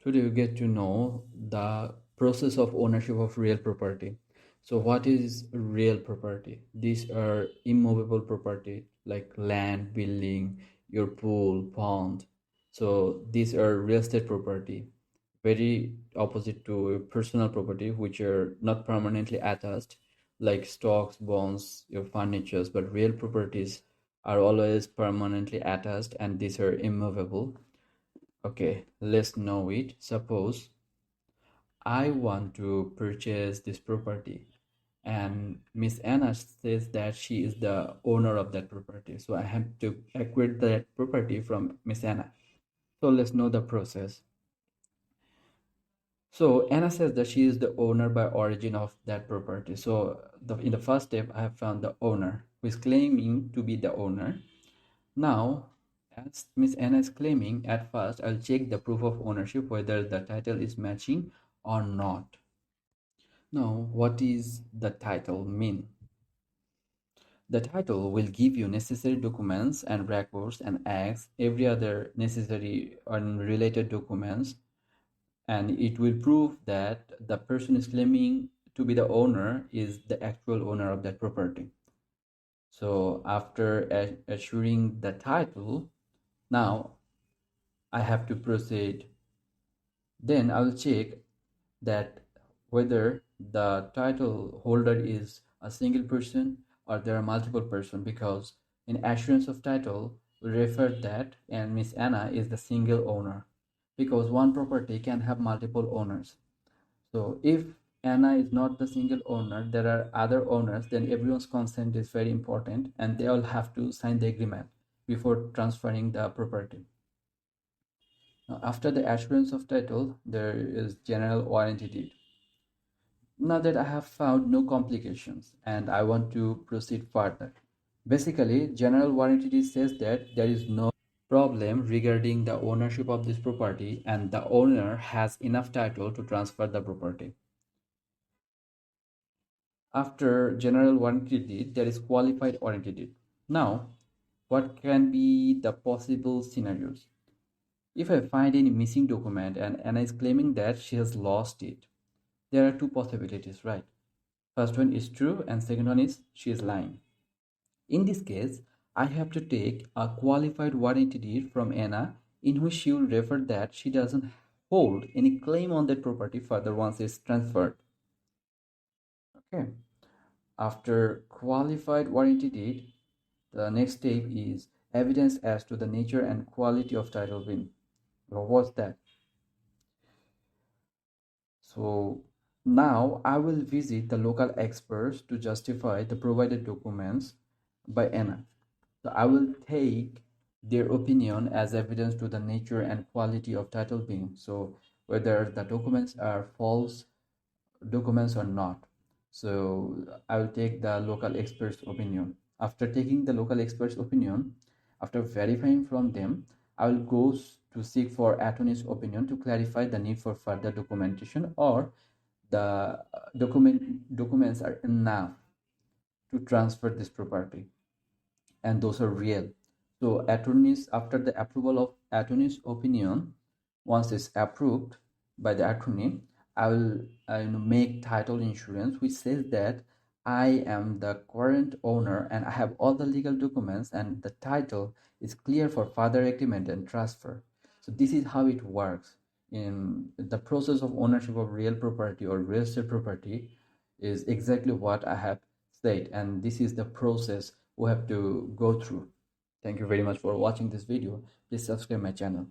Today we get to know the process of ownership of real property. So what is real property? These are immovable property like land, building, your pool, pond. So these are real estate property, very opposite to personal property, which are not permanently attached, like stocks, bonds, your furnitures. But real properties are always permanently attached, and these are immovable. Okay, let's know it. Suppose I want to purchase this property and Miss Anna says that she is the owner of that property. So I have to acquire that property from Miss Anna. So let's know the process. So Anna says that she is the owner by origin of that property. So in the first step, I have found the owner who is claiming to be the owner. Now, as Miss Anna is claiming, at first I'll check the proof of ownership whether the title is matching or not. Now, what is the title mean? The title will give you necessary documents and records and acts, every other necessary and related documents, and it will prove that the person is claiming to be the owner is the actual owner of that property. So after assuring the title, now I have to proceed. Then I will check that whether the title holder is a single person or there are multiple person, because in assurance of title we refer that and Miss Anna is the single owner, because one property can have multiple owners. So if Anna is not the single owner, there are other owners, then everyone's consent is very important and they all have to sign the agreement before transferring the property. Now, after the assurance of title, there is general warranty deed. Now that I have found no complications and I want to proceed further. Basically, general warranty deed says that there is no problem regarding the ownership of this property and the owner has enough title to transfer the property. After general warranty deed, there is qualified warranty deed. Now, what can be the possible scenarios? If I find any missing document and Anna is claiming that she has lost it, there are two possibilities, right? First one is true and second one is she is lying. In this case, I have to take a qualified warranty deed from Anna in which she will refer that she doesn't hold any claim on that property further once it's transferred. Okay. After qualified warranty deed, the next step is evidence as to the nature and quality of title deed. Well, what's that? So now I will visit the local experts to justify the provided documents by Anna. So I will take their opinion as evidence to the nature and quality of title being. So whether the documents are false documents or not. So I will take the local experts' opinion. After taking the local experts' opinion, after verifying from them, I will go to seek for attorney's opinion to clarify the need for further documentation or the documents are enough to transfer this property and those are real. So attorneys, after the approval of attorney's opinion, once it's approved by the attorney, I will make title insurance which says that I am the current owner and I have all the legal documents and the title is clear for further agreement and transfer. So this is how it works in the process of ownership of real property or real estate property is exactly what I have said, and this is the process we have to go through. Thank you very much for watching this video. Please subscribe my channel.